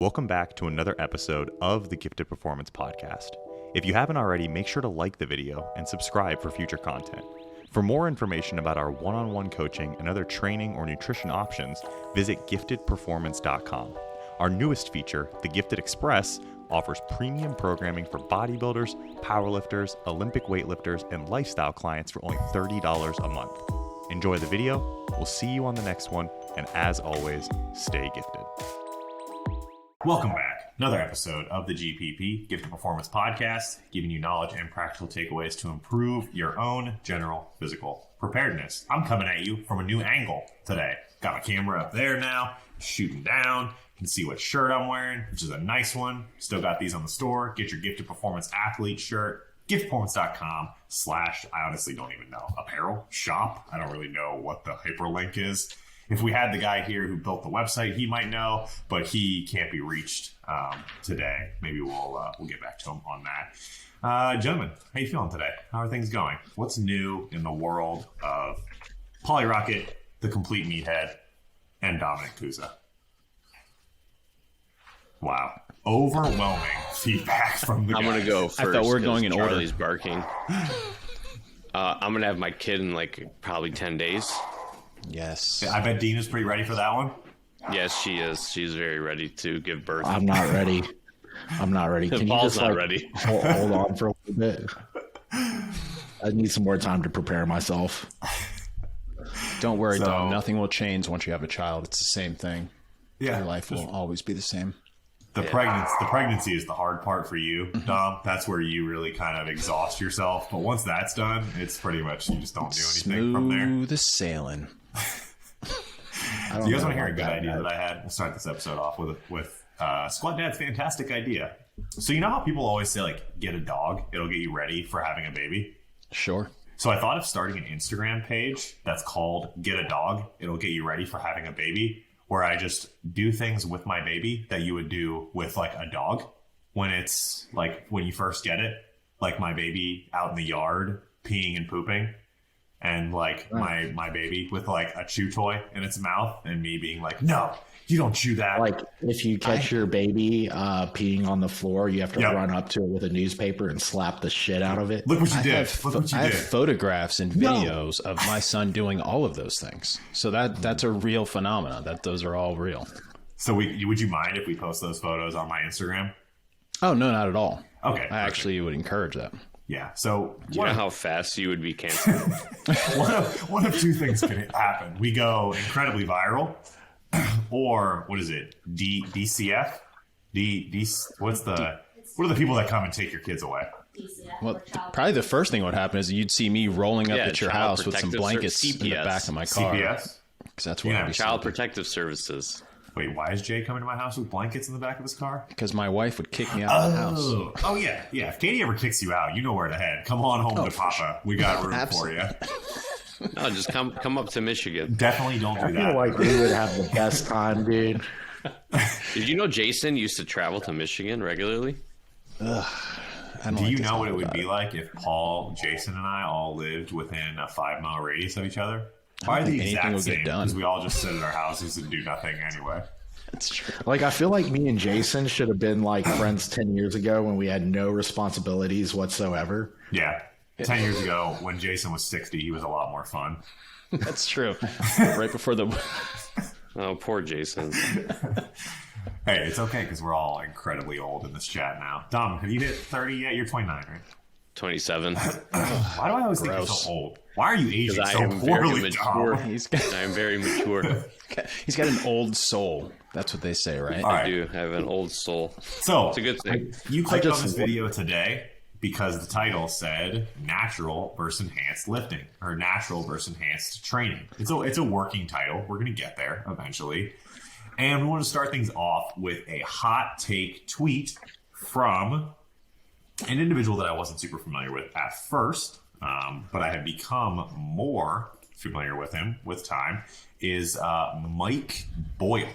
Welcome back to another episode of the Gifted Performance Podcast. If you haven't already, make sure to like the video and subscribe for future content. For more information about our one-on-one coaching and other training or nutrition options, visit giftedperformance.com. Our newest feature, the Gifted Express, offers premium programming for bodybuilders, powerlifters, Olympic weightlifters, and lifestyle clients for only $30 a month. Enjoy the video, we'll see you on the next one, and as always, stay gifted. Welcome back. Another episode of the GPP, Gifted Performance Podcast, giving you knowledge and practical takeaways to improve your own general physical preparedness. I'm coming at you from a new angle today. Got my camera up there now, shooting down. You can see what shirt I'm wearing, which is a nice one. Still got these on the store. Get your Gifted Performance athlete shirt. giftedperformance.com/ I honestly don't even know. Apparel? Shop? I don't really know what the hyperlink is. If we had the guy here who built the website, he might know, but he can't be reached today. Maybe we'll get back to him on that. Gentlemen, how you feeling today? How are things going? What's new in the world of Polly Rocket, the Complete Meathead, and Dominic Cusa? Wow. Overwhelming feedback from the guys. I'm going to go first. I thought we were going in order. Charlie's barking. I'm going to have my kid in probably 10 days. Yes. I bet Dina's pretty ready for that one. Yes, she is. She's very ready to give birth. I'm not ready. Can you Paul's just not ready. hold on for a little bit? I need some more time to prepare myself. Don't worry, Dom. Nothing will change once you have a child. It's the same thing. Yeah. Your life will always be the same. The pregnancy is the hard part for you, Dom. That's where you really kind of exhaust yourself. But once that's done, it's pretty much you just don't do anything from there. Smooth as sailing. Do you guys want to hear a good idea that I had? We'll start this episode off with Squad Dad's fantastic idea. So you know how people always say, get a dog, it'll get you ready for having a baby? Sure. So I thought of starting an Instagram page that's called Get a Dog, it'll get you ready for having a baby, where I just do things with my baby that you would do with a dog when it's when you first get it, like my baby out in the yard peeing and pooping. And my baby with a chew toy in its mouth and me being no, you don't chew that. If you catch your baby peeing on the floor, you have to run up to it with a newspaper and slap the shit out of it. Look what you did. I have photographs and videos of my son doing all of those things. So that's a real phenomenon. Those are all real. So would you mind if we post those photos on my Instagram? Oh, no, not at all. Okay. I actually would encourage that. Yeah. So do you know how fast you would be canceled? one of two things can happen. We go incredibly viral, or what is it? DCF? What are the people that come and take your kids away? Well, probably the first thing would happen is you'd see me rolling up at your house with some blankets in the back of my car. CPS? Because that's what I'd be Child Protective Services. Wait, why is Jay coming to my house with blankets in the back of his car? Because my wife would kick me out of the house. Oh, yeah. Yeah. If Katie ever kicks you out, you know where to head. Come on home to Papa. Sure. We got room for you. No, just come up to Michigan. Definitely don't do that. I feel like we would have the best time, dude. Did you know Jason used to travel to Michigan regularly? Do you know what it would be like if Paul, Jason, and I all lived within a 5-mile radius of each other? Probably the exact same, because we all just sit in our houses and do nothing anyway. That's true. I feel like me and Jason should have been friends 10 years ago when we had no responsibilities whatsoever. Yeah. 10 years ago, when Jason was 60, he was a lot more fun. That's true. Right before the... Oh, poor Jason. Hey, it's okay, because we're all incredibly old in this chat now. Dom, have you hit 30 yet? You're 29, right? 27. Why do I always think you're so old? Why are you aging so poorly, Dom? I am very mature. He's got an old soul. That's what they say, right? I do have an old soul. So it's a good thing. You clicked on this video today because the title said natural versus enhanced lifting, or natural versus enhanced training. It's a working title. We're going to get there eventually. And we want to start things off with a hot take tweet from an individual that I wasn't super familiar with at first, but I have become more familiar with him with time, is Mike Boyle.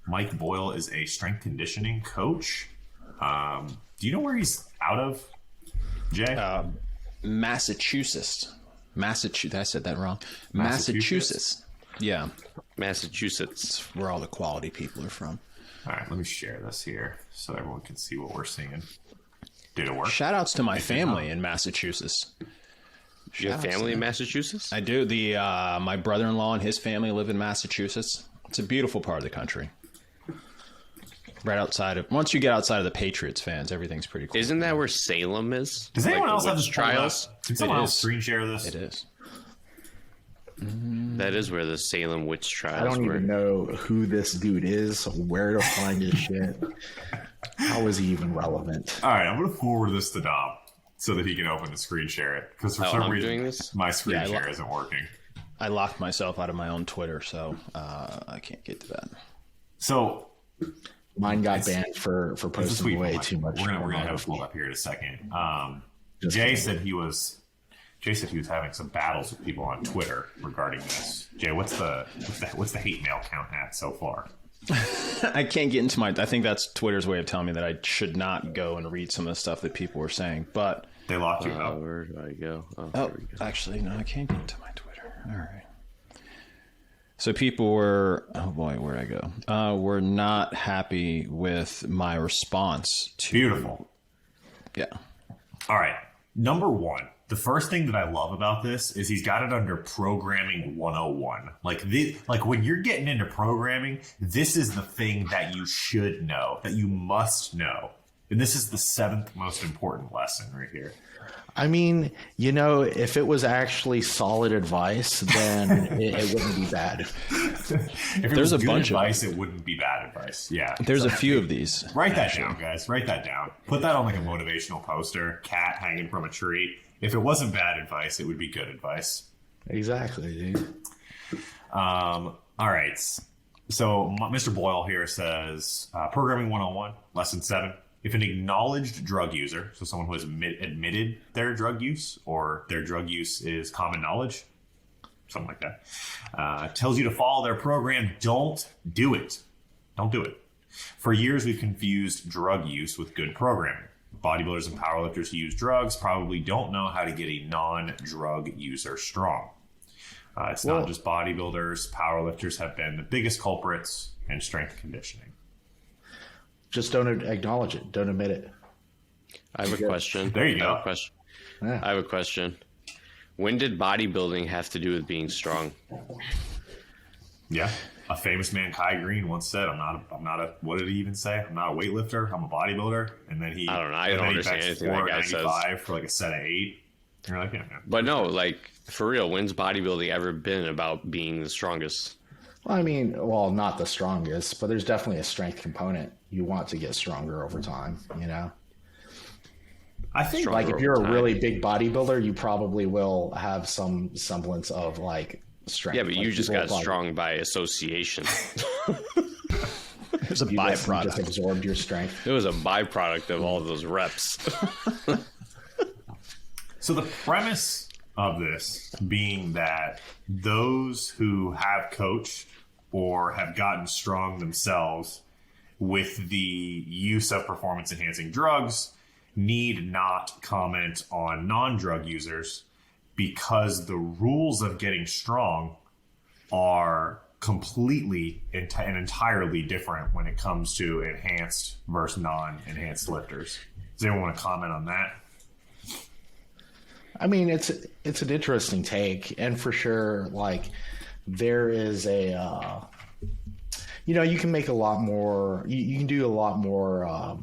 Mike Boyle is a strength conditioning coach. Do you know where he's out of, Jay? Massachusetts. I said that wrong. Massachusetts. Yeah. Massachusetts. It's where all the quality people are from. All right, let me share this here so everyone can see what we're seeing. Did it work? Shout outs to my family in Massachusetts. You have family in Massachusetts? I do. My brother-in-law and his family live in Massachusetts. It's a beautiful part of the country. Right outside of, once you get outside of the Patriots fans, everything's pretty cool. Isn't that where Salem is? Does anyone else have witch this trials? Can someone else screen share this? It is. That is where the Salem witch trials I don't were. even know who this dude is, where to find his shit. How is he even relevant? All right, I'm going to forward this to Dom so that he can open the screen share it. Because for some I'm reason, doing this? my screen share isn't working. I locked myself out of my own Twitter, so I can't get to that. So Mine got banned for posting way too much. We're gonna have it pulled up here in a second. Jay said he was having some battles with people on Twitter regarding this. Jay, what's the hate mail count at so far? I can't get into I think that's Twitter's way of telling me that I should not go and read some of the stuff that people were saying, but they locked you out. Where do I go? Actually, no, I can't get into my Twitter. All right. So people were, oh boy, where'd I go? Were not happy with my response to. Beautiful. Yeah. All right. Number one, the first thing that I love about this is he's got it under programming 101. Like when you're getting into programming, this is the thing that you should know, that you must know. And this is the 7th most important lesson right here. I mean, if it was actually solid advice, then it wouldn't be bad. If it was good advice, it wouldn't be bad advice. Yeah. There's a few of these. Write that down, guys. Write that down. Put that on like a motivational poster, cat hanging from a tree. If it wasn't bad advice, it would be good advice. Exactly, dude. All right. So Mr. Boyle here says, Programming 101, Lesson 7. If an acknowledged drug user, so someone who has admitted their drug use or their drug use is common knowledge, something like that, tells you to follow their program, don't do it. Don't do it. For years, we've confused drug use with good programming. Bodybuilders and powerlifters who use drugs probably don't know how to get a non-drug user strong. It's not just bodybuilders. Powerlifters have been the biggest culprits in strength conditioning. Just don't acknowledge it. Don't admit it. I have a question. There you go. I have a question. When did bodybuilding have to do with being strong? Yeah. A famous man, Kai Green, once said, I'm not a, what did he even say? I'm not a weightlifter. I'm a bodybuilder. And then I don't know. I don't understand anything that guy says. For like a set of 8. You're like, yeah. But no, like, for real, when's bodybuilding ever been about being the strongest? Well, I mean, not the strongest, but there's definitely a strength component. You want to get stronger over time, I think like if you're a really big bodybuilder, you probably will have some semblance of like strength. Yeah, but you just got strong by association. It was a byproduct. Just absorbed your strength. It was a byproduct of all those reps. So the premise of this being that those who have coached or have gotten strong themselves with the use of performance-enhancing drugs need not comment on non-drug users because the rules of getting strong are completely and entirely different when it comes to enhanced versus non-enhanced lifters. Does anyone want to comment on that? I mean, it's an interesting take, and for sure, like there is a, you can make a lot more. You can do a lot more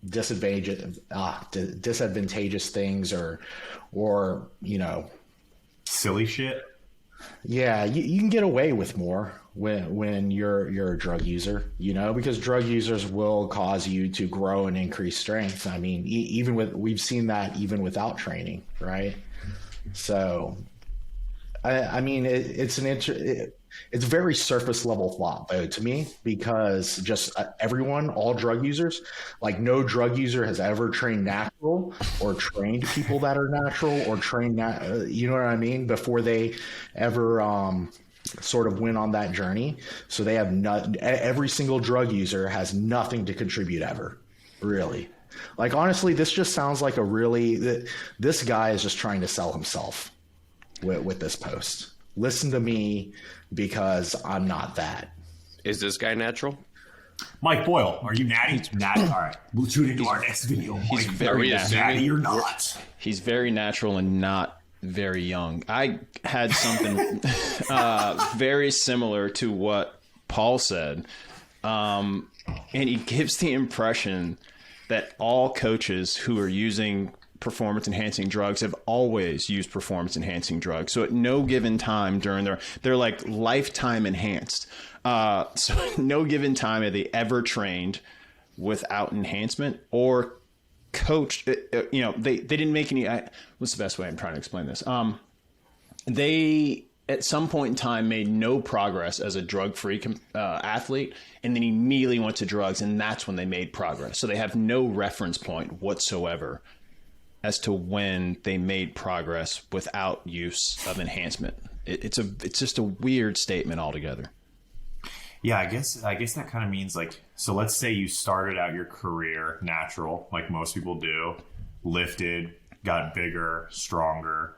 disadvantageous things, or silly shit. Yeah, you can get away with more when you're a drug user, because drug users will cause you to grow and increase strength. I mean, we've seen that even without training, right? So, I mean, it's very surface level thought though to me, because just all drug users, like no drug user has ever trained natural or trained people that are natural or trained you know what I mean, before they ever sort of went on that journey. So they have every single drug user has nothing to contribute ever, really. Like, honestly, this just sounds like this guy is just trying to sell himself with this post. Listen to me because I'm not that. Is this guy natural? Mike Boyle, are you natty? Natty. All right, we'll tune into our next video. He's Mike, very natty or not. He's very natural and not very young. I had something very similar to what Paul said. And he gives the impression that all coaches who are using performance-enhancing drugs have always used performance-enhancing drugs. So at no given time during they're like lifetime enhanced. So at no given time have they ever trained without enhancement or coached. They didn't make any. What's the best way I'm trying to explain this? They at some point in time made no progress as a drug-free athlete, and then immediately went to drugs, and that's when they made progress. So they have no reference point whatsoever as to when they made progress without use of enhancement. It's just a weird statement altogether. Yeah, I guess that kind of means like, so let's say you started out your career natural, like most people do, lifted, got bigger, stronger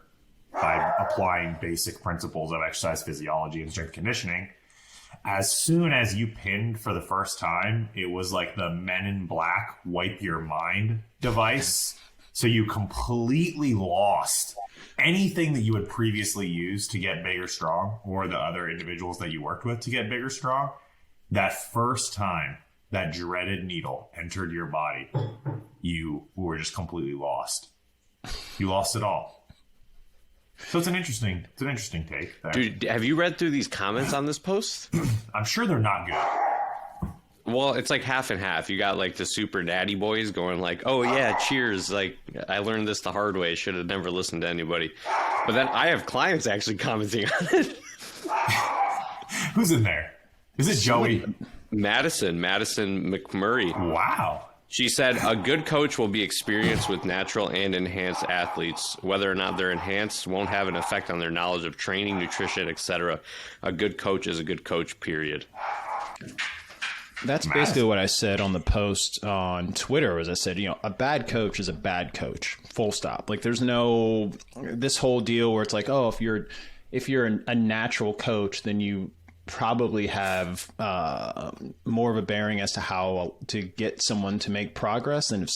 by applying basic principles of exercise physiology and strength conditioning. As soon as you pinned for the first time, it was like the Men in Black wipe your mind device. So you completely lost anything that you had previously used to get big or strong, or the other individuals that you worked with to get big or strong. That first time that dreaded needle entered your body, you were just completely lost. You lost it all. So it's an interesting take there. Dude, have you read through these comments on this post? I'm sure they're not good. Well, it's like half and half. You got like the super daddy boys going like, oh yeah, cheers. Like, I learned this the hard way. Should have never listened to anybody. But then I have clients actually commenting on it. Who's in there? Is it Joey? Madison McMurray. Wow. She said, a good coach will be experienced with natural and enhanced athletes. Whether or not they're enhanced won't have an effect on their knowledge of training, nutrition, etc. A good coach is a good coach, period. That's basically what I said on the post on Twitter. As I said, a bad coach is a bad coach, full stop. Like there's no this whole deal where it's like, oh, if you're a natural coach, then you probably have more of a bearing as to how to get someone to make progress than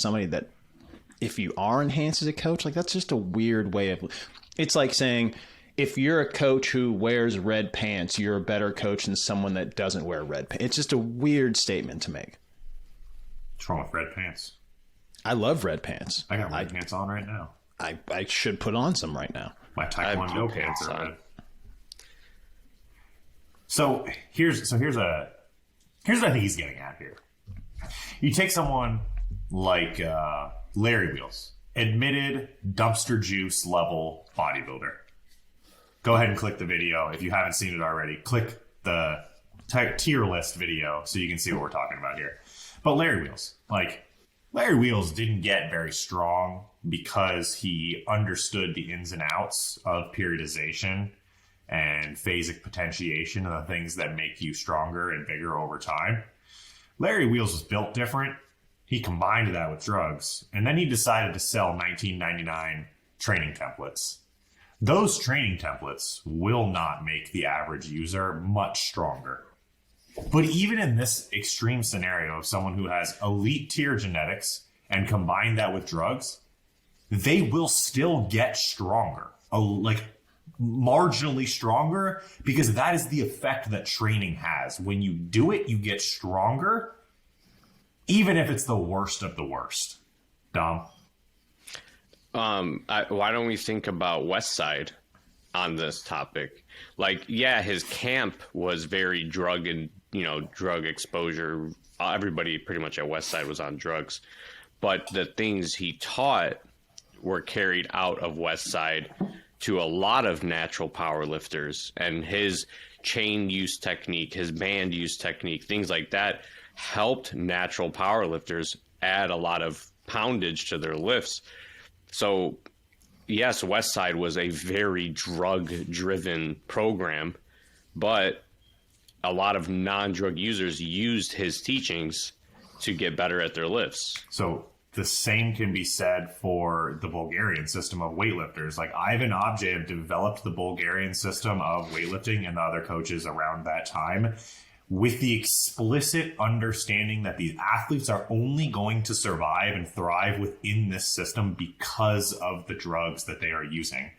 if you are enhanced as a coach. Like that's just a weird way of. It's like saying, if you're a coach who wears red pants, you're a better coach than someone that doesn't wear red pants. It's just a weird statement to make. What's wrong with red pants? I love red pants. I got red pants on right now. I should put on some right now. My Taekwondo pants are red. So here's what I think he's getting at here. You take someone like Larry Wheels, admitted dumpster juice level bodybuilder. Go ahead and click the video. If you haven't seen it already, click the tier list video so you can see what we're talking about here. But Larry Wheels didn't get very strong because he understood the ins and outs of periodization and phasic potentiation and the things that make you stronger and bigger over time. Larry Wheels was built different. He combined that with drugs, and then he decided to sell $19.99 training templates. Those training templates will not make the average user much stronger. But even in this extreme scenario of someone who has elite tier genetics and combine that with drugs, they will still get stronger, like marginally stronger, because that is the effect that training has. When you do it, you get stronger, even if it's the worst of the worst. Dom? Why don't we think about Westside on this topic? Like, yeah, his camp was very drug exposure. Everybody pretty much at Westside was on drugs, but the things he taught were carried out of Westside to a lot of natural power lifters, and his chain use technique, his band use technique, things like that helped natural power lifters add a lot of poundage to their lifts. So, yes, Westside was a very drug-driven program, but a lot of non-drug users used his teachings to get better at their lifts. So the same can be said for the Bulgarian system of weightlifters. Like Ivan Objev developed the Bulgarian system of weightlifting, and the other coaches around that time with the explicit understanding that these athletes are only going to survive and thrive within this system because of the drugs that they are using.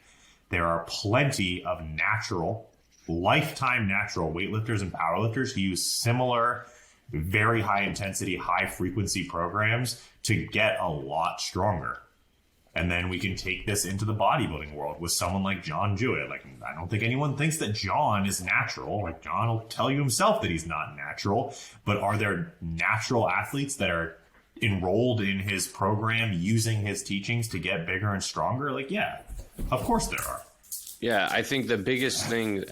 There are plenty of lifetime natural weightlifters and powerlifters who use similar, very high intensity, high frequency programs to get a lot stronger. And then we can take this into the bodybuilding world with someone like John Jewett. Like, I don't think anyone thinks that John is natural. Like, John will tell you himself that he's not natural. But are there natural athletes that are enrolled in his program using his teachings to get bigger and stronger? Like, yeah, of course there are. Yeah, I think the biggest thing,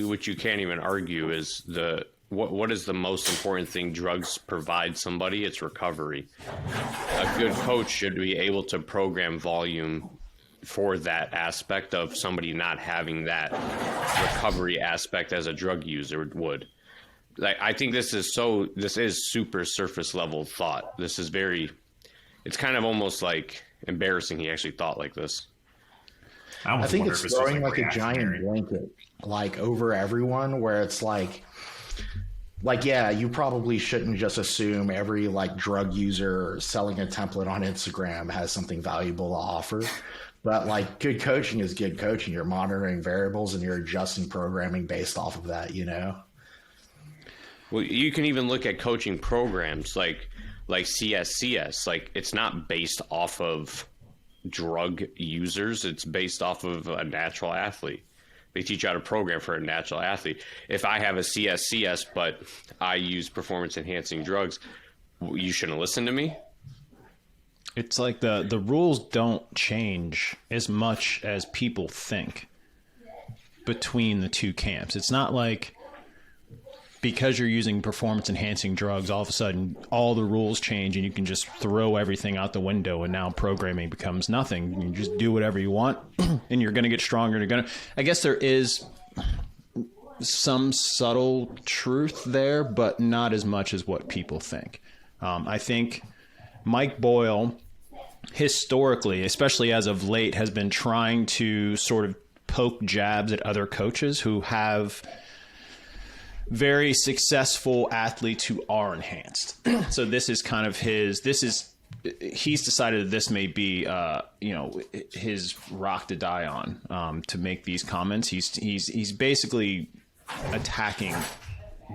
which you can't even argue, is what is the most important thing drugs provide somebody? It's recovery. A good coach should be able to program volume for that aspect of somebody not having that recovery aspect as a drug user would. Like, I think this is super surface level thought. It's kind of almost like embarrassing he actually thought like this. I think it's throwing like a giant blanket like over everyone, where it's like, yeah, you probably shouldn't just assume every like drug user selling a template on Instagram has something valuable to offer. But like, good coaching is good coaching. You're monitoring variables and you're adjusting programming based off of that, you know? Well, you can even look at coaching programs like CSCS. Like, it's not based off of drug users. It's based off of a natural athlete. They teach you how to program for a natural athlete. If I have a CSCS, but I use performance enhancing drugs, you shouldn't listen to me. It's like the rules don't change as much as people think between the two camps. It's not like because you're using performance enhancing drugs, all of a sudden all the rules change and you can just throw everything out the window and now programming becomes nothing. You just do whatever you want and you're going to get stronger. I guess there is some subtle truth there, but not as much as what people think. I think Mike Boyle, historically, especially as of late, has been trying to sort of poke jabs at other coaches who have very successful athletes who are enhanced. So this is kind of he's decided that this may be, his rock to die on, to make these comments. He's basically attacking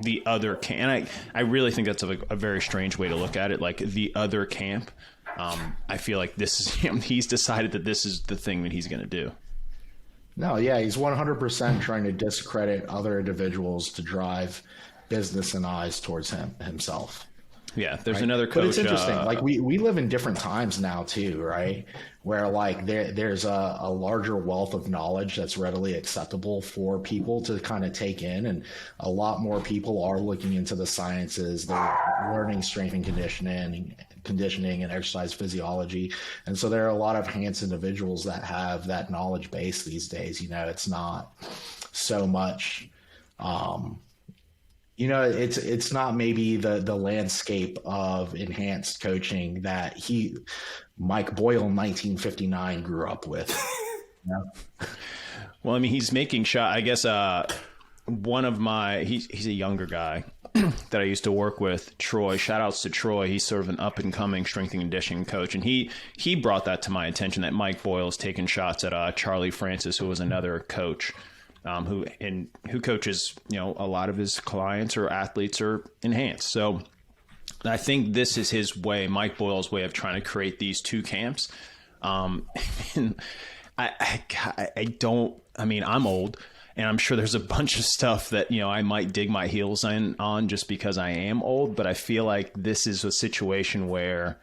the other camp. And I really think that's a very strange way to look at it. Like, the other camp. I feel like this is him. He's decided that this is the thing that he's going to do. No, yeah, he's 100% trying to discredit other individuals to drive business and eyes towards himself. Yeah, there's right? Another coach. But it's interesting. Like, we live in different times now too, right? Where like there's a larger wealth of knowledge that's readily acceptable for people to kind of take in, and a lot more people are looking into the sciences. They're learning strength and conditioning and exercise physiology, and so there are a lot of enhanced individuals that have that knowledge base these days. You know, it's not so much. It's not maybe the landscape of enhanced coaching that Mike Boyle in 1959 grew up with. Yeah. Well, I mean, he's making shot. I guess he's a younger guy that I used to work with, Troy. Shout outs to Troy. He's sort of an up and coming strength and conditioning coach, and he brought that to my attention that Mike Boyle's taking shots at Charlie Francis, who was another coach. Who coaches, a lot of his clients or athletes are enhanced. So I think this is his way, Mike Boyle's way of trying to create these two camps. And I'm old, and I'm sure there's a bunch of stuff that, I might dig my heels on just because I am old. But I feel like this is a situation where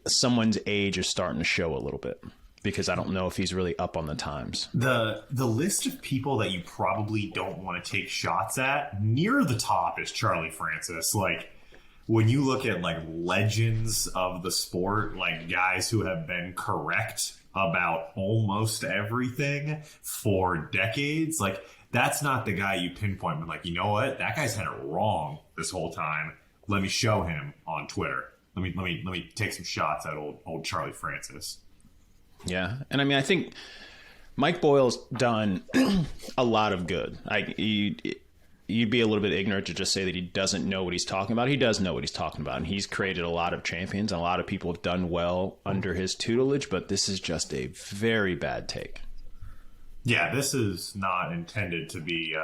someone's age is starting to show a little bit, because I don't know if he's really up on the times. The list of people that you probably don't want to take shots at, near the top is Charlie Francis. Like, when you look at like legends of the sport, like guys who have been correct about almost everything for decades, like, that's not the guy you pinpoint, but like, you know what? That guy's had it wrong this whole time. Let me show him on Twitter. Let me take some shots at old Charlie Francis. Yeah. And I mean, I think Mike Boyle's done a lot of good. you'd be a little bit ignorant to just say that he doesn't know what he's talking about. He does know what he's talking about, and he's created a lot of champions, and a lot of people have done well under his tutelage, but this is just a very bad take. Yeah, this is not intended to be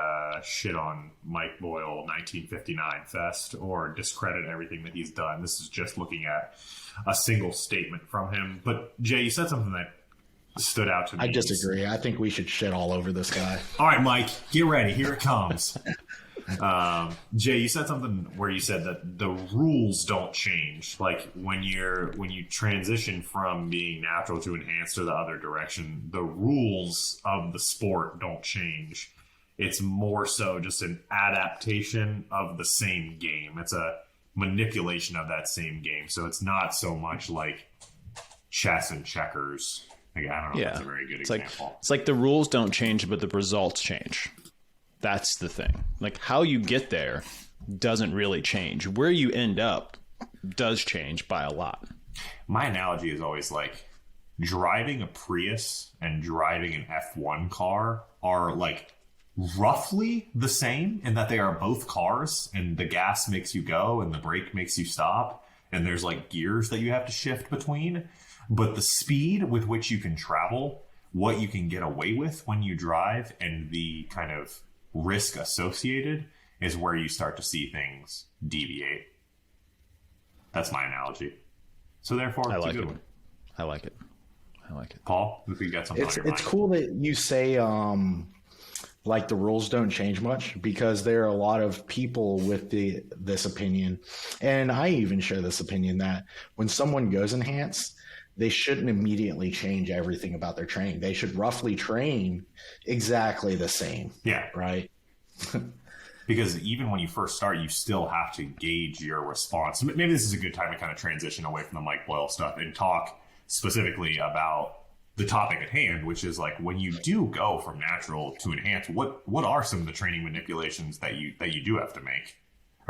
shit on Mike Boyle 1959 fest or discredit everything that he's done. This is just looking at a single statement from him. But Jay, you said something that stood out to me. I disagree. I think we should shit all over this guy. All right, Mike, get ready. Here it comes. Jay, you said something where you said that the rules don't change. Like when you transition from being natural to enhanced or the other direction, the rules of the sport don't change. It's more so just an adaptation of the same game. It's a manipulation of that same game. So it's not so much like chess and checkers. Like, I don't know if that's a very good example. It's like the rules don't change, but the results change. That's the thing. Like how you get there doesn't really change. Where you end up does change by a lot. My analogy is always like driving a Prius and driving an F1 car are like roughly the same in that they are both cars and the gas makes you go and the brake makes you stop and there's like gears that you have to shift between. But the speed with which you can travel, what you can get away with when you drive, and the kind of risk associated is where you start to see things deviate. That's my analogy. So therefore, it's a good one. I like it. Paul, if you got something on your mind. It's cool that you say like the rules don't change much, because there are a lot of people with this opinion, and I even share this opinion, that when someone goes enhanced, they shouldn't immediately change everything about their training. They should roughly train exactly the same. Yeah. Right. Because even when you first start, you still have to gauge your response. Maybe this is a good time to kind of transition away from the Mike Boyle stuff and talk specifically about the topic at hand, which is like when you do go from natural to enhanced, what are some of the training manipulations that you do have to make?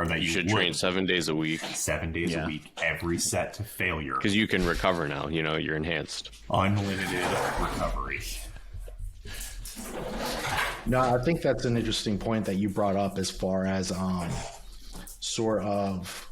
Or that you should train 7 days a week. 7 days a week, every set to failure. Because you can recover now. You know, you're enhanced. Unlimited recovery. No, I think that's an interesting point that you brought up as far as sort of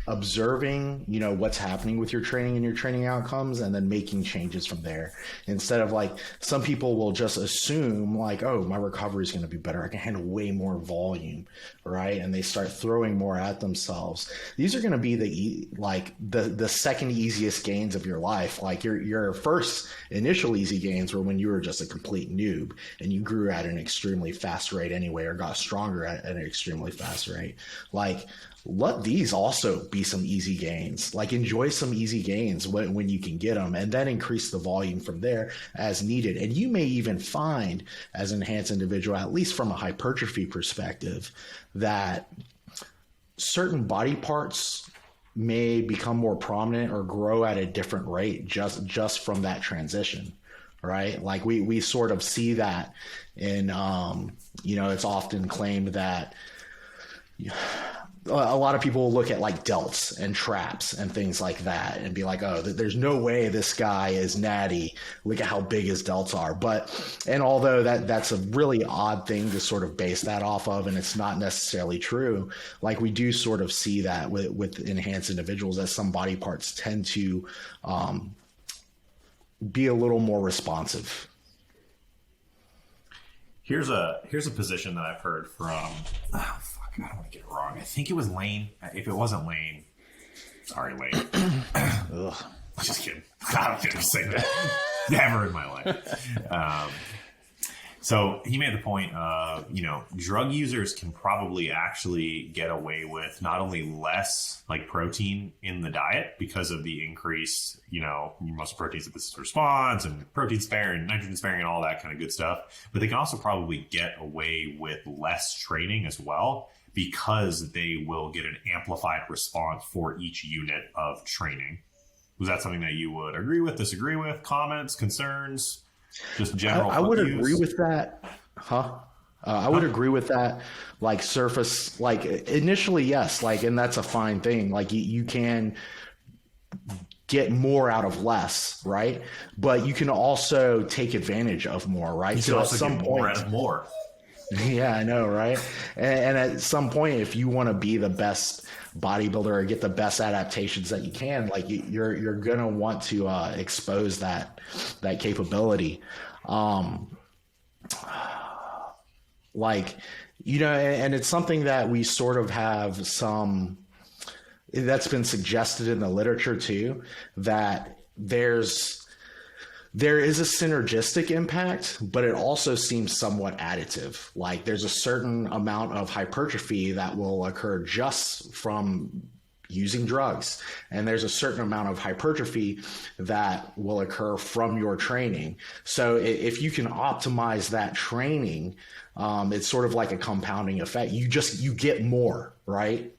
observing, you know, what's happening with your training and your training outcomes, and then making changes from there. Instead of like, some people will just assume like, oh, my recovery is going to be better, I can handle way more volume, right? And they start throwing more at themselves. These are going to be the second easiest gains of your life. Like your first initial easy gains were when you were just a complete noob and you grew at an extremely fast rate anyway, or got stronger at an extremely fast rate. Like, let these also be some easy gains. Like, enjoy some easy gains when you can get them, and then increase the volume from there as needed. And you may even find, as an enhanced individual, at least from a hypertrophy perspective, that certain body parts may become more prominent or grow at a different rate just from that transition, right? Like we sort of see that in, it's often claimed that a lot of people will look at like delts and traps and things like that and be like, oh, there's no way this guy is natty. Look at how big his delts are. And although that's a really odd thing to sort of base that off of, and it's not necessarily true, like we do sort of see that with enhanced individuals, as some body parts tend to be a little more responsive. Here's a position that I've heard from, I don't want to get it wrong. I think it was Lane. If it wasn't Lane, sorry, Lane. Ugh. Just kidding. I don't get to say that. Never in my life. So he made the point of, drug users can probably actually get away with not only less like protein in the diet because of the increased, muscle protein synthesis response and protein sparing, nitrogen sparing, and all that kind of good stuff, but they can also probably get away with less training as well, because they will get an amplified response for each unit of training. Was that something that you would agree with, disagree with, comments, concerns, just general? I would agree with that. I would agree with that. Like surface, like initially, yes, like, and that's a fine thing. Like you can get more out of less, right? But you can also take advantage of more, right? You can also get more out of more. Yeah, I know, right? And at some point, if you want to be the best bodybuilder or get the best adaptations that you can, like you're gonna want to expose that capability. Um, like, and it's something that we sort of have some that's been suggested in the literature too, that there is a synergistic impact, but it also seems somewhat additive. Like there's a certain amount of hypertrophy that will occur just from using drugs. And there's a certain amount of hypertrophy that will occur from your training. So if you can optimize that training, it's sort of like a compounding effect. You get more, right?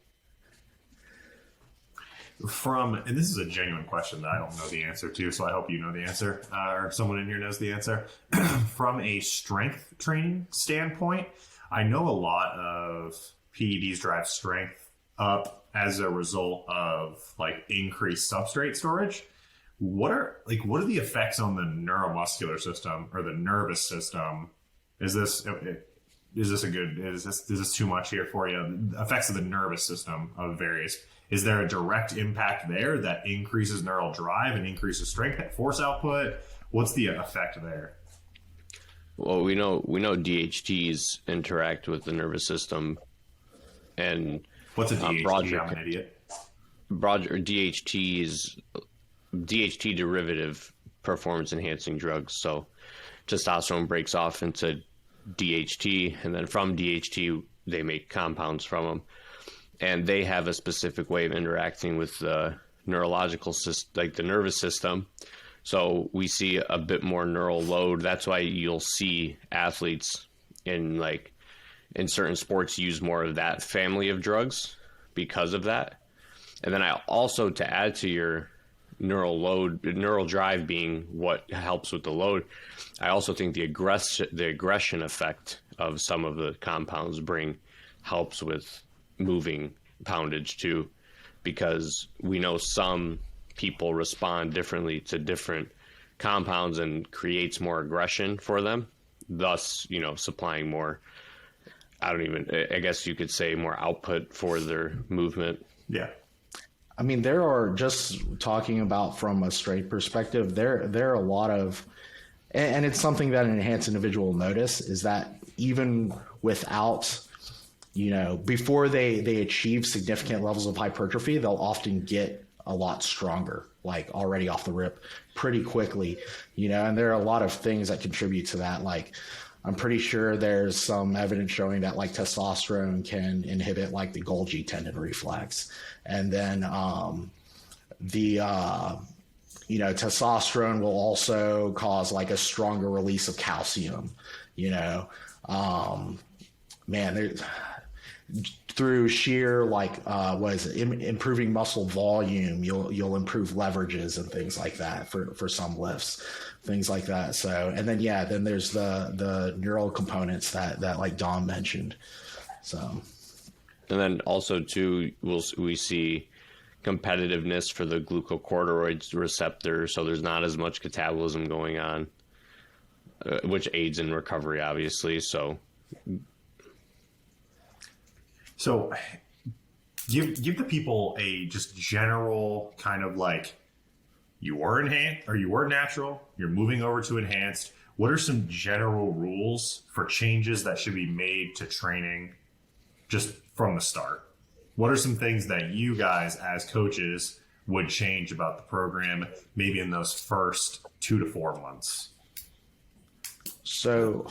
And this is a genuine question that I don't know the answer to, so I hope you know the answer, or someone in here knows the answer. From a strength training standpoint, I know a lot of PEDs drive strength up as a result of like increased substrate storage. What are the effects on the neuromuscular system or the nervous system? Is this too much here for you? Effects of the nervous system of various. Is there a direct impact there that increases neural drive and increases strength and force output? What's the effect there? Well, we know DHTs interact with the nervous system, and what's a DHT? I'm an idiot. DHT derivative performance enhancing drugs. So testosterone breaks off into DHT, and then from DHT they make compounds from them. And they have a specific way of interacting with the neurological system, like the nervous system. So we see a bit more neural load. That's why you'll see athletes in certain sports use more of that family of drugs because of that. And then I also, to add to your neural drive being what helps with the load, I also think the aggression effect of some of the compounds helps with moving poundage too, because we know some people respond differently to different compounds and creates more aggression for them, thus supplying more, I guess you could say, more output for their movement. Yeah. I mean, there are, just talking about from a straight perspective, there are a lot of, and it's something that an enhanced individual will notice, is that even without, before they achieve significant levels of hypertrophy, they'll often get a lot stronger, like already off the rip pretty quickly, and there are a lot of things that contribute to that. Like, I'm pretty sure there's some evidence showing that like testosterone can inhibit like the Golgi tendon reflex. And then, testosterone will also cause like a stronger release of calcium, through sheer improving muscle volume, you'll improve leverages and things like that for some lifts, things like that. So, and then then there's the neural components that like Dom mentioned. So, and then also too, we see competitiveness for the glucocorticoid receptor, so there's not as much catabolism going on, which aids in recovery, obviously. So give the people a just general kind of like, you were enhanced or you were natural, you're moving over to enhanced. What are some general rules for changes that should be made to training just from the start? What are some things that you guys as coaches would change about the program maybe in those first 2 to 4 months? So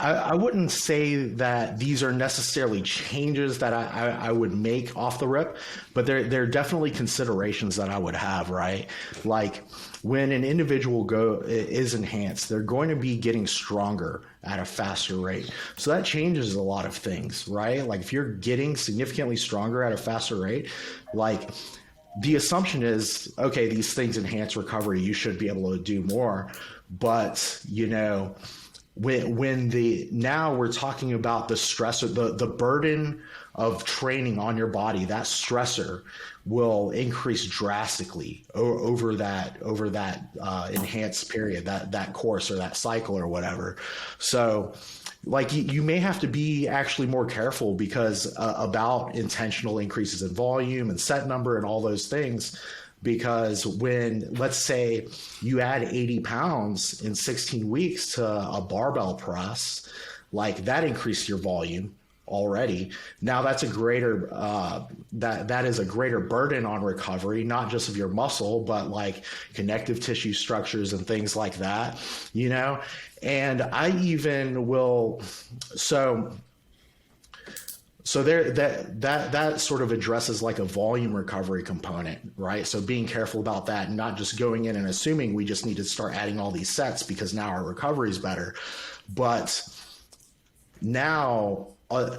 I wouldn't say that these are necessarily changes that I would make off the rip, but they're definitely considerations that I would have, right? Like when an individual is enhanced, they're going to be getting stronger at a faster rate. So that changes a lot of things, right? Like if you're getting significantly stronger at a faster rate, like the assumption is, okay, these things enhance recovery, you should be able to do more. But, now we're talking about the stressor, the burden of training on your body, that stressor will increase drastically over that enhanced period, that course or that cycle or whatever. So like you may have to be actually more careful because about intentional increases in volume and set number and all those things. Because when, let's say you add 80 pounds in 16 weeks to a barbell press, like that increased your volume already. Now that's a greater, that is a greater burden on recovery, not just of your muscle, but like connective tissue structures and things like that, you know? And I even will, so there, that sort of addresses like a volume recovery component, right? So being careful about that and not just going in and assuming we just need to start adding all these sets because now our recovery is better. But now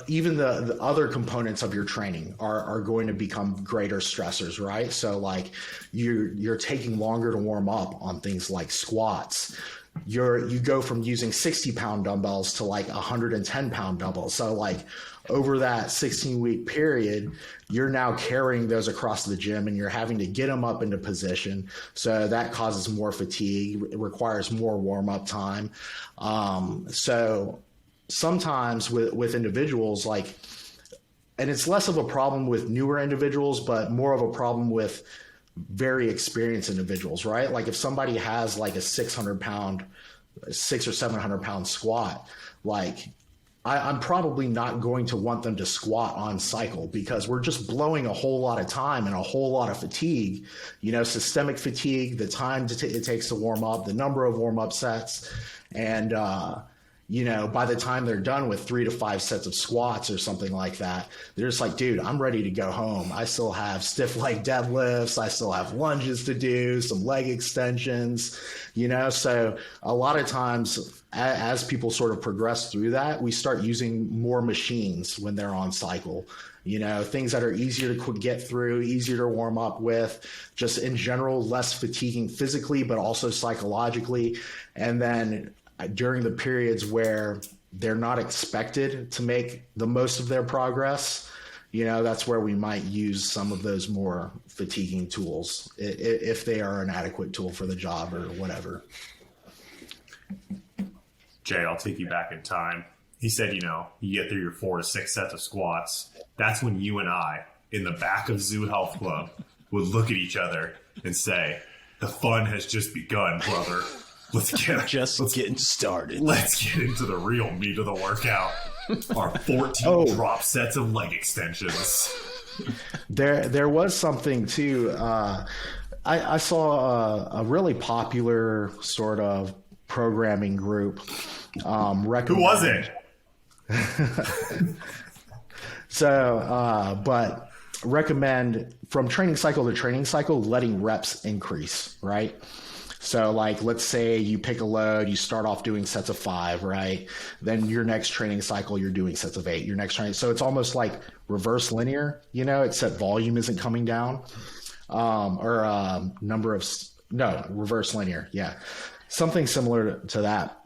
even the other components of your training are going to become greater stressors, right? So like you're taking longer to warm up on things like squats. You go from using 60-pound dumbbells to like 110-pound dumbbells. So like over that 16-week period, you're now carrying those across the gym and you're having to get them up into position. So that causes more fatigue. It requires more warm-up time. So sometimes with individuals, like, and it's less of a problem with newer individuals, but more of a problem with very experienced individuals, right? Like if somebody has like a 600-pound, 600 or 700-pound squat, like I'm probably not going to want them to squat on cycle because we're just blowing a whole lot of time and a whole lot of fatigue, you know, systemic fatigue, the time it takes to warm up, the number of warm up sets. And, you know, by the time they're done with 3 to 5 sets of squats or something like that, they're just like, dude, I'm ready to go home. I still have stiff leg deadlifts. I still have lunges to do, some leg extensions, you know? So a lot of times as people sort of progress through that, we start using more machines when they're on cycle, you know, things that are easier to get through, easier to warm up with, just in general, less fatiguing physically, but also psychologically. And then during the periods where they're not expected to make the most of their progress, you know, that's where we might use some of those more fatiguing tools if they are an adequate tool for the job or whatever. Jay, I'll take you back in time. He said, you know, you get through your 4 to 6 sets of squats. That's when you and I, in the back of Zoo Health Club, would look at each other and say, the fun has just begun, brother. Let's getting started. Let's get into the real meat of the workout. Our 14 drop sets of leg extensions. There was something too. I saw a really popular sort of programming group. Who was it? But recommend from training cycle to training cycle, letting reps increase, right? So like, let's say you pick a load, you start off doing sets of 5, right? Then your next training cycle, you're doing sets of 8, so it's almost like reverse linear, you know, except volume isn't coming down, reverse linear. Yeah. Something similar to that.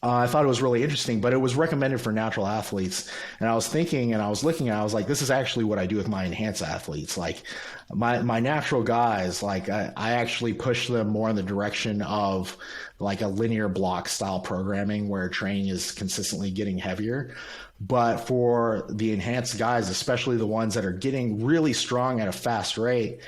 I thought it was really interesting, but it was recommended for natural athletes. And I was thinking and I was looking at it, I was like, this is actually what I do with my enhanced athletes. Like my natural guys, like I actually push them more in the direction of like a linear block style programming where training is consistently getting heavier. But for the enhanced guys, especially the ones that are getting really strong at a fast rate,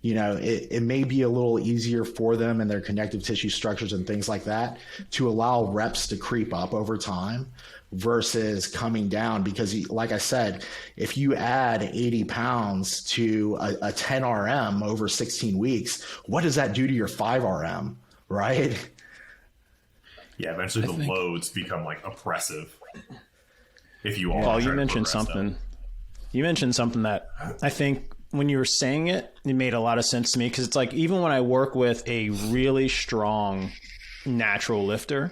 you know, it may be a little easier for them and their connective tissue structures and things like that to allow reps to creep up over time versus coming down. Because like I said, if you add 80 pounds to a 10 RM over 16 weeks, what does that do to your 5 RM, right? Yeah, eventually the loads become like oppressive. If you all Paul, you mentioned something. You mentioned something that I think when you were saying it, it made a lot of sense to me, because it's like, even when I work with a really strong natural lifter,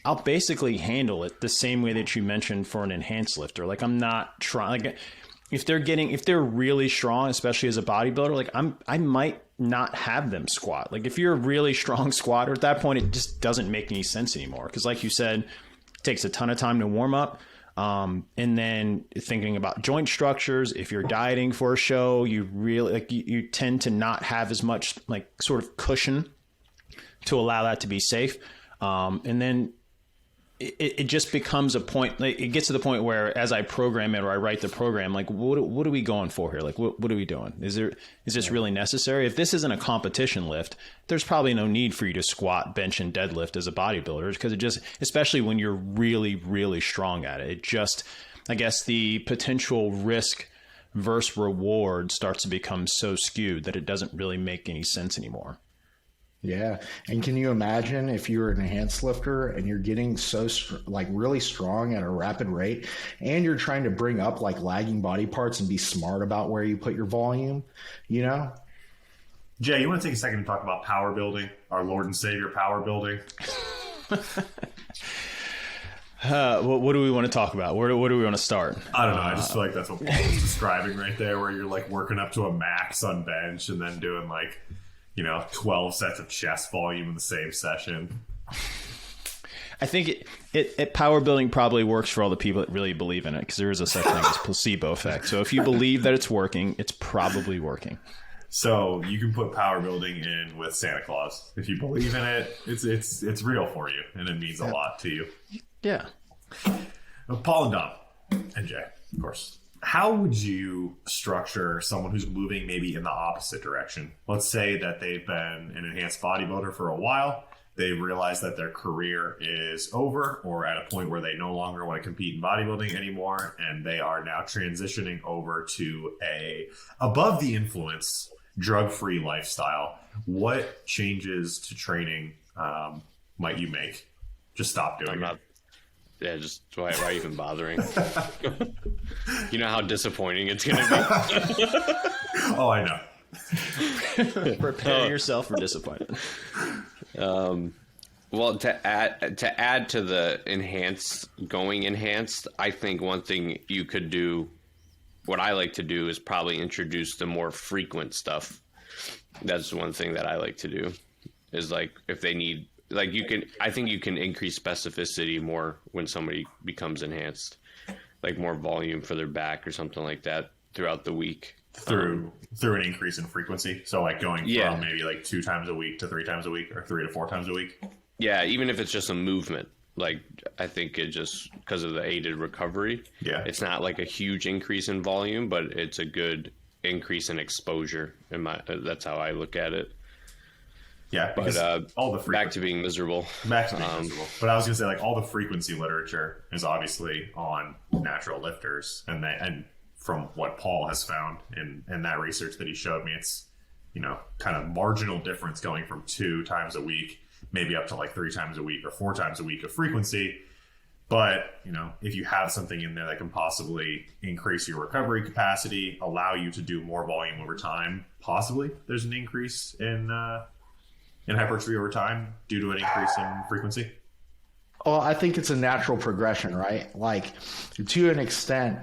I'll basically handle it the same way that you mentioned for an enhanced lifter. Like I'm not trying, like if they're really strong, especially as a bodybuilder, like I might not have them squat. Like if you're a really strong squatter, at that point, it just doesn't make any sense anymore. Because like you said, it takes a ton of time to warm up. And then thinking about joint structures, if you're dieting for a show, you really like you tend to not have as much like sort of cushion to allow that to be safe. And then it just becomes a point, like it gets to the point where as I program it or I write the program, like what are we going for here? Like what are we doing? Is this really necessary? If this isn't a competition lift, there's probably no need for you to squat, bench, and deadlift as a bodybuilder, because it just, especially when you're really, really strong at it, it just, I guess the potential risk versus reward starts to become so skewed that it doesn't really make any sense anymore. Yeah. And can you imagine if you're an enhanced lifter and you're getting so like really strong at a rapid rate and you're trying to bring up like lagging body parts and be smart about where you put your volume, you know? Jay, you want to take a second to talk about power building, our Lord and Savior power building? What do we want to talk about? Where do we want to start? I don't know. I just feel like that's what Paul was describing right there, where you're like working up to a max on bench and then doing like, 12 sets of chest volume in the same session. I think it power building probably works for all the people that really believe in it, because there is a such thing as placebo effect. So if you believe that it's working, it's probably working. So you can put power building in with Santa Claus. If you believe in it, it's real for you, and it means a lot to you. Yeah. Paul and Dom, and Jay, of course. How would you structure someone who's moving maybe in the opposite direction? Let's say that they've been an enhanced bodybuilder for a while. They realize that their career is over, or at a point where they no longer want to compete in bodybuilding anymore, and they are now transitioning over to a above the influence, drug-free lifestyle. What changes to training might you make? Just stop doing it. Yeah, just why even bothering? You know how disappointing it's going to be? Oh, I know. Prepare yourself for disappointment. Well, to add to the enhanced, I think one thing you could do, what I like to do, is probably introduce the more frequent stuff. That's one thing that I like to do, is like if they need, like I think you can increase specificity more when somebody becomes enhanced, like more volume for their back or something like that throughout the week. Through an increase in frequency. So like going from maybe like 2 times a week to 3 times a week, or 3 to 4 times a week. Yeah, even if it's just a movement. Like I think it just, because of the aided recovery, it's not like a huge increase in volume, but it's a good increase in exposure. That's how I look at it. Yeah, because all the back to being miserable. Back to being miserable. But I was gonna say, like, all the frequency literature is obviously on natural lifters, and from what Paul has found in that research that he showed me, it's kind of marginal difference going from 2 times a week, maybe up to like 3 times a week or 4 times a week of frequency. But if you have something in there that can possibly increase your recovery capacity, allow you to do more volume over time, possibly there's an increase in hypertrophy over time due to an increase in frequency? Well, I think it's a natural progression, right? Like, to an extent,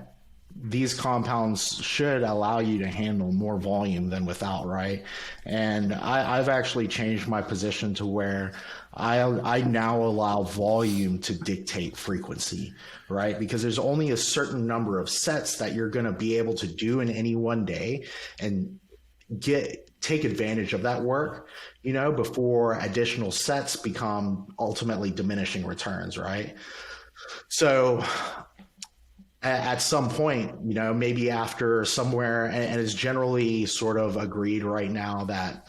these compounds should allow you to handle more volume than without, right? And I've actually changed my position to where I now allow volume to dictate frequency, right? Because there's only a certain number of sets that you're going to be able to do in any one day, and take advantage of that work, before additional sets become ultimately diminishing returns, right? So at some point, maybe after somewhere, and it's generally sort of agreed right now that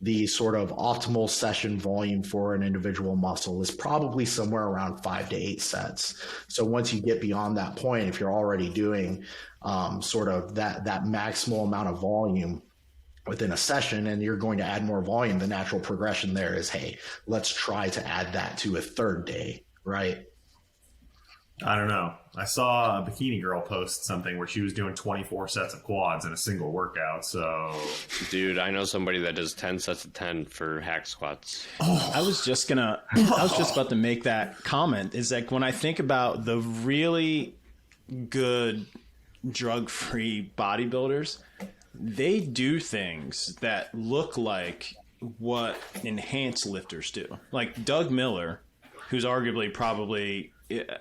the sort of optimal session volume for an individual muscle is probably somewhere around 5 to 8 sets. So once you get beyond that point, if you're already doing sort of that maximal amount of volume within a session, and you're going to add more volume, the natural progression there is, hey, let's try to add that to a 3rd day, right? I don't know. I saw a bikini girl post something where she was doing 24 sets of quads in a single workout. So, dude, I know somebody that does 10 sets of 10 for hack squats. I was just about to make that comment. Is like, when I think about the really good drug-free bodybuilders, they do things that look like what enhanced lifters do. Like Doug Miller, who's arguably probably,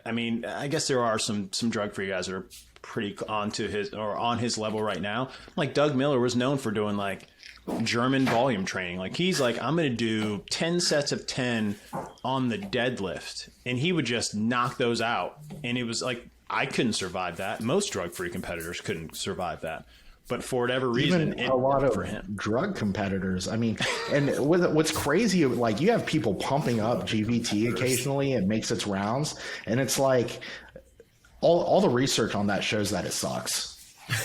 I mean, I guess there are some drug-free guys that are pretty on his level right now. Like Doug Miller was known for doing like German volume training. Like he's like, I'm going to do 10 sets of 10 on the deadlift. And he would just knock those out. And it was like, I couldn't survive that. Most drug-free competitors couldn't survive that. But for whatever reason, even a lot of drug competitors. I mean, and what's crazy, like you have people pumping up GPT occasionally. It makes its rounds. And it's like all the research on that shows that it sucks.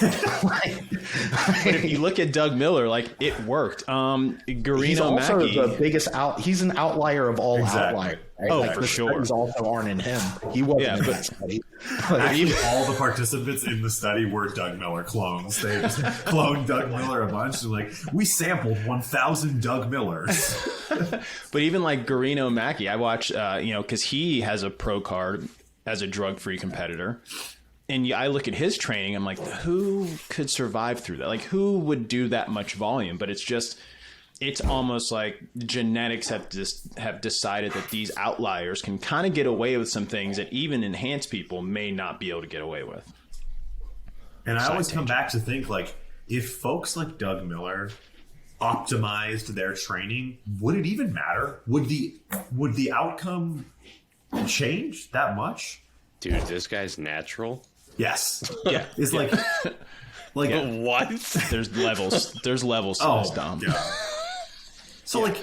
But if you look at Doug Miller, like it worked. Garino he's also Mackie, the biggest he's an outlier of all outliers. Right? Oh, like, for sure. Studies also aren't in him. He wasn't in that study. Actually, all the participants in the study were Doug Miller clones. They just cloned Doug Miller a bunch. And like, we sampled 1,000 Doug Millers. But even like Garino Mackie, I watch, because he has a pro card as a drug-free competitor. And I look at his training, I'm like, who could survive through that? Like, who would do that much volume? But it's almost like genetics have decided that these outliers can kind of get away with some things that even enhanced people may not be able to get away with. And I always come back to think, like, if folks like Doug Miller optimized their training, would it even matter? Would the outcome change that much? Dude, this guy's natural. Yes. Yeah. It's like What? There's levels. There's levels to this, Dom. Yeah. So like,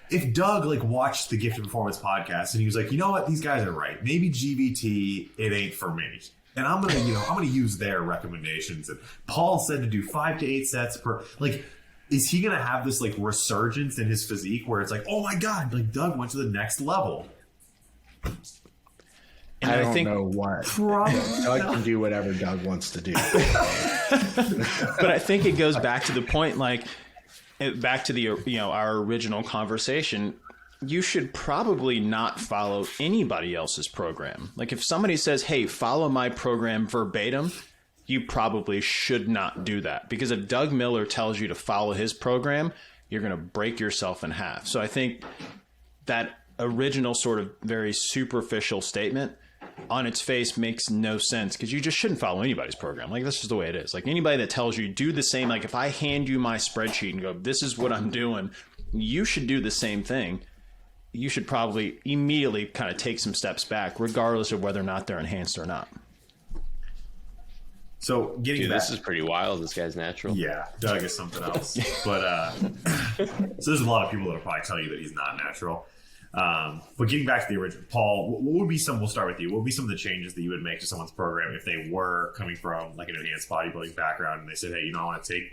if Doug like watched the Gifted Performance podcast and he was like, you know what, these guys are right. Maybe GVT, it ain't for me. And I'm gonna use their recommendations. And Paul said to do 5 to 8 sets per. Like, is he gonna have this like resurgence in his physique where it's like, oh my god, like Doug went to the next level? And I don't think, know what. Doug can do whatever Doug wants to do. But I think it goes back to the point, like back to the our original conversation. You should probably not follow anybody else's program. Like if somebody says, "Hey, follow my program verbatim," you probably should not do that, because if Doug Miller tells you to follow his program, you're going to break yourself in half. So I think that original sort of very superficial statement on its face makes no sense, because you just shouldn't follow anybody's program. Like, that's just the way it is. Like, anybody that tells you do the same, like if I hand you my spreadsheet and go, this is what I'm doing, you should do the same thing. You should probably immediately kind of take some steps back, regardless of whether or not they're enhanced or not. So getting Dude, to this is pretty wild. This guy's natural. Yeah, Doug is something else. But so there's a lot of people that'll probably tell you that he's not natural. But getting back to the original, Paul, what would be we'll start with you. What would be some of the changes that you would make to someone's program if they were coming from like an enhanced bodybuilding background and they said, hey, I want to take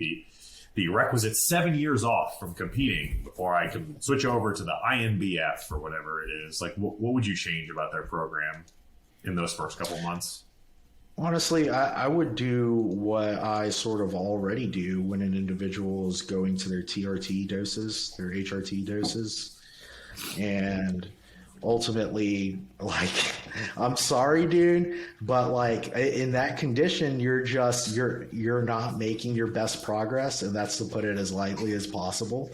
the requisite 7 years off from competing before I can switch over to the INBF or whatever it is. Like, what would you change about their program in those first couple months? Honestly, I would do what I sort of already do when an individual is going to their TRT doses, their HRT doses. And ultimately, like, I'm sorry, dude, but like in that condition, you're not making your best progress, and that's to put it as lightly as possible.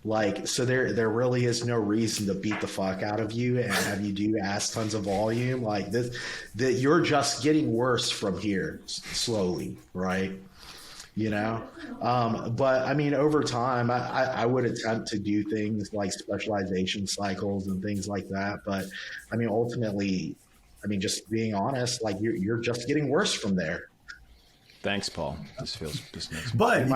Like, so there really is no reason to beat the fuck out of you and have you do ass tons of volume like this. That you're just getting worse from here slowly, right? But I mean, over time, I would attempt to do things like specialization cycles and things like that. But I mean, ultimately, just being honest, like you're just getting worse from there. Thanks, Paul. This makes But if you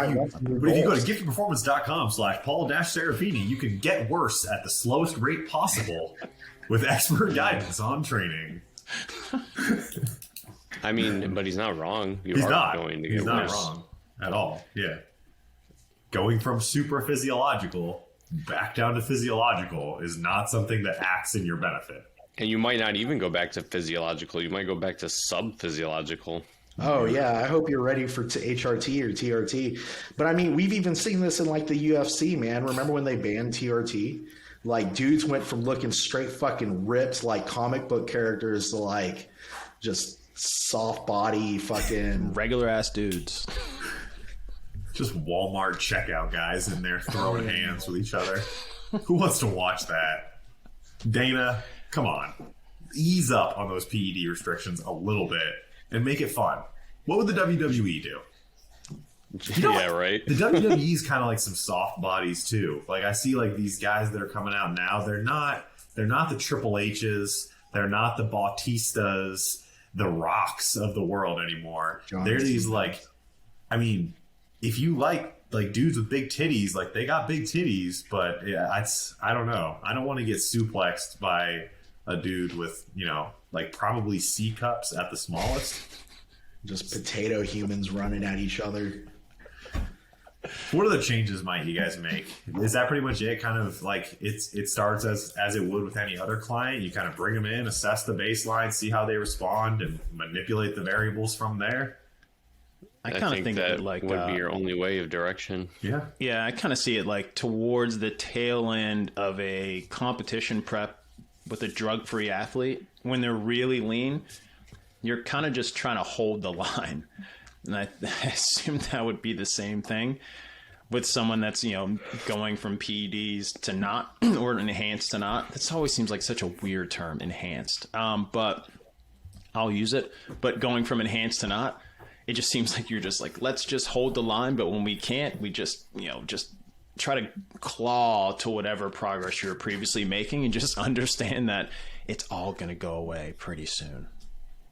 go to giftedperformance.com/Paul-Serafini, you can get worse at the slowest rate possible with expert guidance on training. I mean, but he's not wrong. He's not wrong at all. Yeah. Going from super physiological back down to physiological is not something that acts in your benefit. And you might not even go back to physiological. You might go back to sub-physiological. Oh, yeah. I hope you're ready for HRT or TRT. But I mean, we've even seen this in like the UFC, man. Remember when they banned TRT? Like, dudes went from looking straight fucking ripped like comic book characters to like just soft body fucking regular ass dudes. Just Walmart checkout guys in there throwing hands with each other. Who wants to watch that? Dana, come on. Ease up on those PED restrictions a little bit and make it fun. What would the WWE do? Yeah, right. The WWE is kind of like some soft bodies too. Like I see like these guys that are coming out now, they're not the Triple H's, they're not the Bautistas, the Rocks of the world anymore. They're these like, I mean, if you like dudes with big titties, like they got big titties, but yeah, I don't know. I don't want to get suplexed by a dude with, you know, like probably C cups at the smallest. Just potato humans running at each other. What other changes might you guys make? Is that pretty much it? Kind of like it starts as it would with any other client. You kind of bring them in, assess the baseline, see how they respond, and manipulate the variables from there. I kind of think that like would be your only way of direction. Yeah. Yeah, I kind of see it like towards the tail end of a competition prep with a drug-free athlete. When they're really lean, you're kind of just trying to hold the line. And I assume that would be the same thing with someone that's, you know, going from PEDs to not, or enhanced to not. This always seems like such a weird term, enhanced. But I'll use it. But going from enhanced to not, it just seems like you're just like, let's just hold the line. But when we can't, we just, you know, just try to claw to whatever progress you were previously making and just understand that it's all going to go away pretty soon.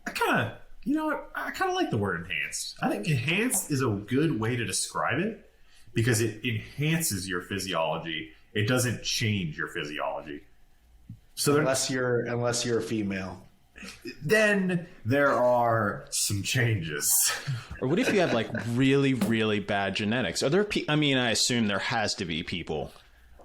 I kind of like the word enhanced. I think enhanced is a good way to describe it because it enhances your physiology. It doesn't change your physiology. So unless you're a female. Then there are some changes. Or what if you have like really, really bad genetics? Are there? I mean, I assume there has to be people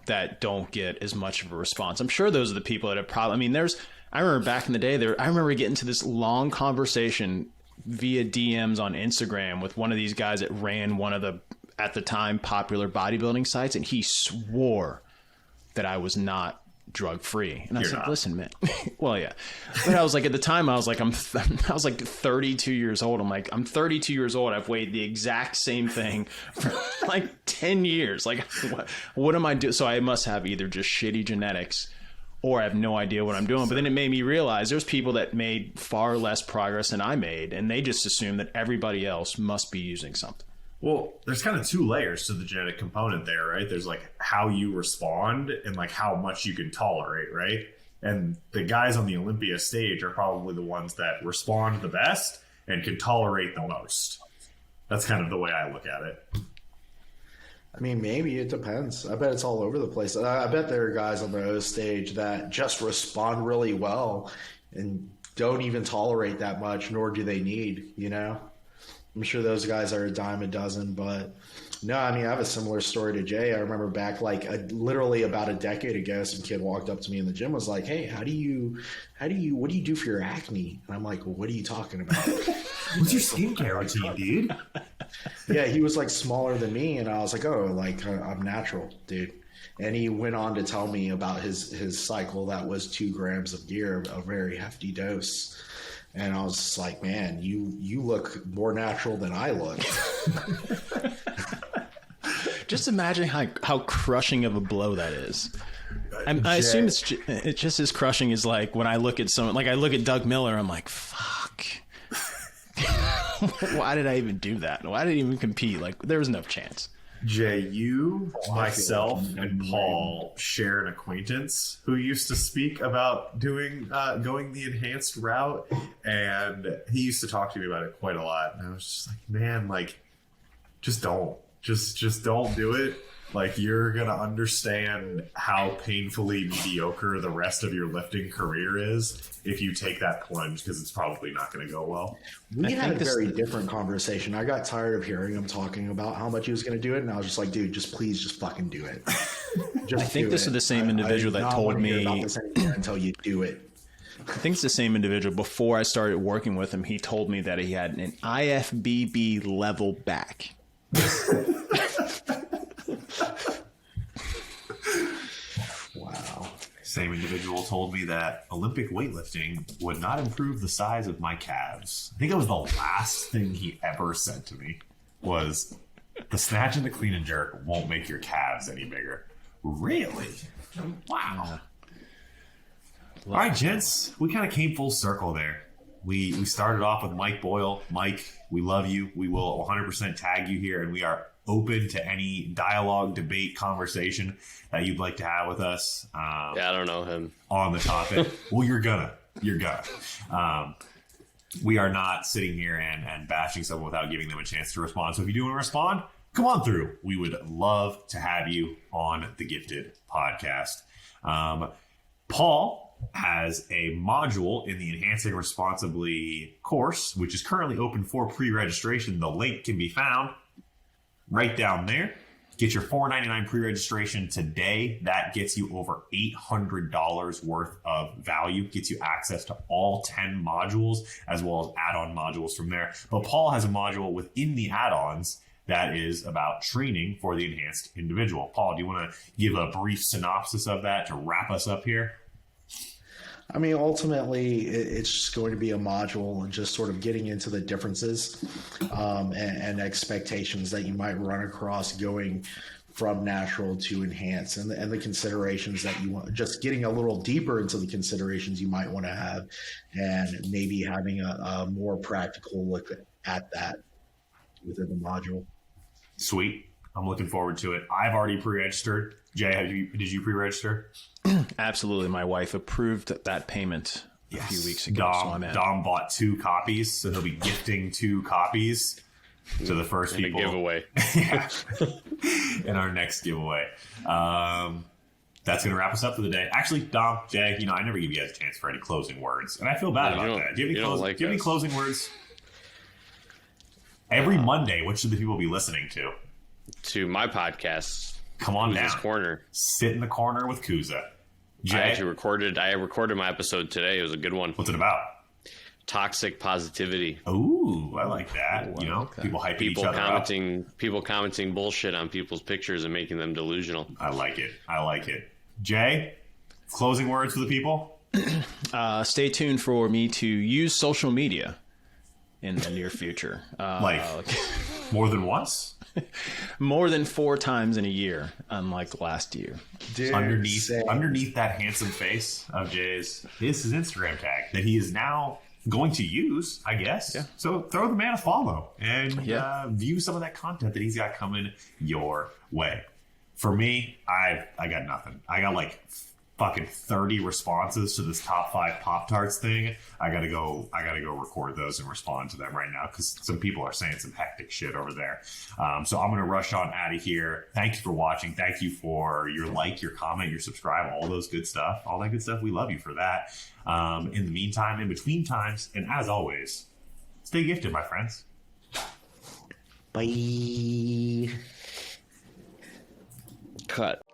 that don't get as much of a response. I'm sure those are the people that have probably. I mean, I remember back in the day, I remember getting to this long conversation via DMs on Instagram with one of these guys that ran one of the at the time popular bodybuilding sites, and he swore that I was not drug free, and I was like, listen, man. Well, yeah, but I was like, at the time I was like 32 years old. I'm 32 years old. I've weighed the exact same thing for like 10 years. Like what am I doing? So I must have either just shitty genetics or I have no idea what I'm doing. But then it made me realize there's people that made far less progress than I made, and they just assume that everybody else must be using something. Well, there's kind of two layers to the genetic component there, right? There's like how you respond and like how much you can tolerate, right? And the guys on the Olympia stage are probably the ones that respond the best and can tolerate the most. That's kind of the way I look at it. I mean, maybe it depends. I bet it's all over the place. I bet there are guys on the O stage that just respond really well and don't even tolerate that much, nor do they need, you know? I'm sure those guys are a dime a dozen, but no, I mean, I have a similar story to Jay. I remember back literally about a decade ago, some kid walked up to me in the gym, was like, hey, what do you do for your acne? And I'm like, well, what are you talking about? What's your skincare routine, dude? Yeah, he was like smaller than me. And I was like, oh, like I'm natural, dude. And he went on to tell me about his cycle that was 2 grams of gear, a very hefty dose. And I was just like, man, you look more natural than I look. Just imagine how crushing of a blow that is. I assume it's just as crushing as like when I look at someone, like I look at Doug Miller, I'm like, fuck. Why did I even do that? Why did I even compete? Like there was no chance. Jay, you, myself, and Paul share an acquaintance who used to speak about doing going the enhanced route, and he used to talk to me about it quite a lot. And I was just like, man, like, just don't do it. Like, you're gonna understand how painfully mediocre the rest of your lifting career is if you take that plunge, because it's probably not going to go well. We had a very different conversation. I got tired of hearing him talking about how much he was going to do it, and I was just like, dude, please fucking do it. I think this is the same individual that told me until you do it. I think it's the same individual. Before I started working with him, he told me that he had an IFBB level back. Wow. Same individual told me that Olympic weightlifting would not improve the size of my calves. I think it was the last thing he ever said to me was the snatch and the clean and jerk won't make your calves any bigger. Really? Wow. All right, gents, we kind of came full circle there. We started off with Mike Boyle. Mike, we love you. We will 100% tag you here, and we are open to any dialogue, debate, conversation that you'd like to have with us. I don't know him. On the topic. Well, you're gonna. We are not sitting here and bashing someone without giving them a chance to respond. So if you do want to respond, come on through. We would love to have you on the Gifted podcast. Paul has a module in the Enhancing Responsibly course, which is currently open for pre-registration. The link can be found right down there. Get your $4.99 pre-registration today. That gets you over $800 worth of value, gets you access to all 10 modules, as well as add-on modules from there. But Paul has a module within the add-ons that is about training for the enhanced individual. Paul, do you want to give a brief synopsis of that to wrap us up here? I mean, ultimately, it's just going to be a module and just sort of getting into the differences and expectations that you might run across going from natural to enhanced, and the considerations that you want, just getting a little deeper into the considerations you might want to have, and maybe having a more practical look at that within the module. Sweet. I'm looking forward to it. I've already pre-registered. Jay, did you pre-register? Absolutely. My wife approved that payment a few weeks ago. Dom bought 2 copies, so he'll be gifting 2 copies to the first people. A giveaway. Yeah. In our next giveaway. That's going to wrap us up for the day. Actually, Dom, Jay, I never give you guys a chance for any closing words, and I feel bad about that. Do you have any closing words? Every Monday, what should the people be listening to? To my podcast. Come on down. Corner. Sit in the corner with Kuza. Jay? I recorded my episode today. It was a good one. What's it about? Toxic positivity. Ooh, I like that. People hyping each other up. People commenting bullshit on people's pictures and making them delusional. I like it. Jay, closing words for the people? Stay tuned for me to use social media in the near future. More than once? More than 4 times in a year, unlike last year. Dude, underneath that handsome face of Jay's is his Instagram tag that he is now going to use, I guess. Yeah. So throw the man a follow and view some of that content that he's got coming your way. For me, I got nothing. I got like fucking 30 responses to this top 5 Pop-Tarts thing. I gotta go record those and respond to them right now because some people are saying some hectic shit over there. So I'm gonna rush on out of here. Thank you for watching. Thank you for your like, your comment, your subscribe, all that good stuff. We love you for that. In the meantime, in between times, and as always, stay gifted, my friends. Bye. Cut.